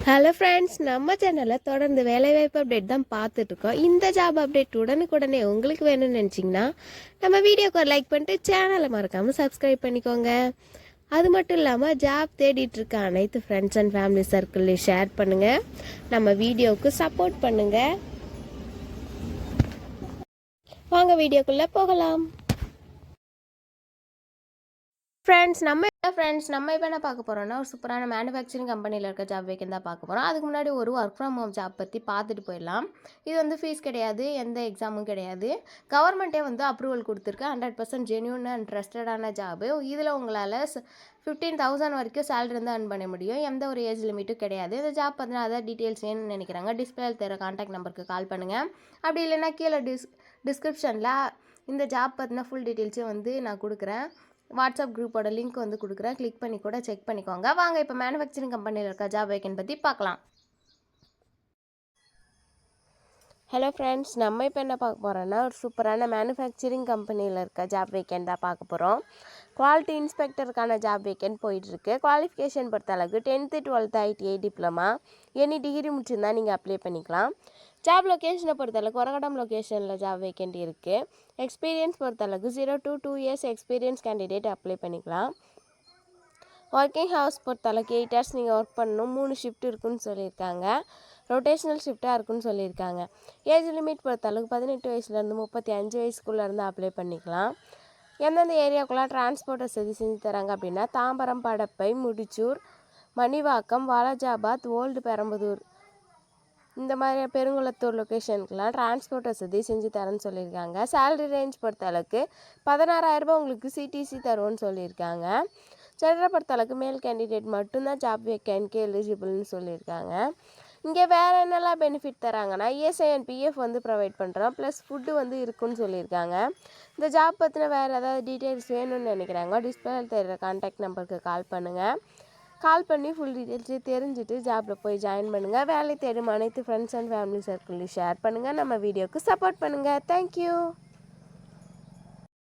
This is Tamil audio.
ஹலோ ஃப்ரெண்ட்ஸ், நம்ம சேனலில் தொடர்ந்து வேலைவாய்ப்பு அப்டேட் தான் பார்த்துட்ருக்கோம். இந்த ஜாப் அப்டேட் உடனுக்குடனே உங்களுக்கு வேணும்னு நினச்சிங்கன்னா நம்ம வீடியோக்கு ஒரு லைக் பண்ணிட்டு சேனலை மறக்காமல் சப்ஸ்கிரைப் பண்ணிக்கோங்க. அது மட்டும் இல்லாமல் ஜாப் தேடிட்டு இருக்க அனைத்து ஃப்ரெண்ட்ஸ் அண்ட் ஃபேமிலி சர்க்கிள்லையும் ஷேர் பண்ணுங்கள். நம்ம வீடியோவுக்கு சப்போர்ட் பண்ணுங்கள். வாங்க வீடியோக்குள்ளே போகலாம். ஃப்ரெண்ட்ஸ் நம்ம இப்போ என்ன பார்க்க போகிறோம்னா, ஒரு சூப்பரான மேனுஃபேக்சரிங் கம்பெனியில் இருக்க ஜாப் வேக்கன் தான் பார்க்க போகிறோம். அதுக்கு முன்னாடி ஒரு ஒர்க் ஃப்ரம் ஹோம் ஜாப் பற்றி பார்த்துட்டு போயிடலாம். இது வந்து ஃபீஸ் கிடையாது, எந்த எக்ஸாமும் கிடையாது. கவர்மெண்ட்டே வந்து அப்ரூவல் கொடுத்துருக்கு. 100% ஜென்யூன் அண்ட் ட்ரஸ்டடான ஜாபு. இதில் உங்களால் 15,000 வரைக்கும் சேலரி வந்து earn பண்ண முடியும். எந்த ஒரு ஏஜ் லிமிட்டும் கிடையாது. இந்த ஜாப் பார்த்தீங்கன்னா அதான் டீட்டெயில்ஸ் வேணும்னு நினைக்கிறாங்க. டிஸ்பிளேல தர கான்டாக்ட் நம்பருக்கு கால் பண்ணுங்கள். அப்படி இல்லைன்னா கீழே டிஸ்கிரிப்ஷனில் இந்த ஜாப் பற்றின ஃபுல் டீட்டெயில்ஸையும் வந்து நான் கொடுக்குறேன். வாட்ஸ்அப் குரூப்போட லிங்க் வந்து கொடுக்குறேன். கிளிக் பண்ணி கூட செக் பண்ணிக்கோங்க. வாங்க இப்போ மேனுஃபேக்சரிங் கம்பெனியில் இருக்க ஜாப் வேக்கன் பற்றி பார்க்கலாம். ஹலோ ஃப்ரெண்ட்ஸ், நம்ம இப்போ என்ன பார்க்க போகிறோன்னா, ஒரு சூப்பரான மேனுஃபேக்சரிங் கம்பெனியில் இருக்க ஜாப் வேக்கன் தான் பார்க்க போகிறோம். குவாலிட்டி இன்ஸ்பெக்டருக்கான ஜாப் வேக்கன் போயிட்டுருக்கு. குவாலிஃபிகேஷன் பொறுத்தளவுக்கு 10th 12th ITI diploma any degree முடிச்சிருந்தா நீங்கள் அப்ளை பண்ணிக்கலாம். ஜாப் லொக்கேஷனை பொறுத்தளவுக்கு உரகடம் லொக்கேஷனில் ஜாப் வேக்கன்ட் இருக்குது. எக்ஸ்பீரியன்ஸ் பொறுத்தளவுக்கு 0 to 2 years experience candidate apply பண்ணிக்கலாம். ஒர்க்கிங் ஹவர்ஸ் பொறுத்தளவுக்கு 8 hours நீங்கள் ஒர்க் பண்ணணும். 3 ஷிஃப்ட் இருக்குன்னு சொல்லியிருக்காங்க. ரொட்டேஷ்னல் ஷிஃப்ட்டாக இருக்குன்னு சொல்லியிருக்காங்க. ஏஜ் லிமிட் பொறுத்தளவுக்கு 18 வயசுலேருந்து 35 வயசுக்குள்ளேருந்து அப்ளை பண்ணிக்கலாம். எந்தெந்த ஏரியாவுக்குலாம் டிரான்ஸ்போர்ட் வசதி செஞ்சு தராங்க அப்படின்னா, தாம்பரம், படப்பை, முடிச்சூர், மணிவாக்கம், வாலாஜாபாத், ஓல்டு பெரம்பலூர் இந்த மாதிரி பெருங்குளத்தூர் லொக்கேஷனுக்குலாம் டிரான்ஸ்போர்ட் வசதி செஞ்சு தரேன்னு சொல்லியிருக்காங்க. சேலரி ரேஞ்ச் பொறுத்தளவுக்கு 16,000 உங்களுக்கு சிடிசி தருவோன்னு சொல்லியிருக்காங்க. ஜெண்டரை பொறுத்தளவுக்கு மேல் கேண்டிடேட் மட்டும்தான் ஜாப் வேக்கன்ட்க்கு எலிஜிபிள்னு சொல்லியிருக்காங்க. இங்கே வேறு என்னெல்லாம் பெனிஃபிட் தராங்கன்னா, இஎஸ்ஐ அண்ட் பிஎஃப் வந்து ப்ரொவைட் பண்ணுறோம். ப்ளஸ் ஃபுட்டு வந்து இருக்குன்னு சொல்லியிருக்காங்க. இந்த ஜாப் பற்றின வேறு ஏதாவது டீட்டெயில்ஸ் வேணும்னு நினைக்கிறாங்க, டிஸ்பிளேல தெரிகிற கான்டாக்ட் நம்பருக்கு கால் பண்ணுங்கள். கால் பண்ணி ஃபுல் டீட்டெயில்ஸு தெரிஞ்சுட்டு ஜாப்பில் போய் ஜாயின் பண்ணுங்கள். வேலை தேடும் அனைத்து ஃப்ரெண்ட்ஸ் அண்ட் ஃபேமிலி சர்க்கிளையும் ஷேர் பண்ணுங்கள். நம்ம வீடியோவுக்கு சப்போர்ட் பண்ணுங்கள். தேங்க்யூ.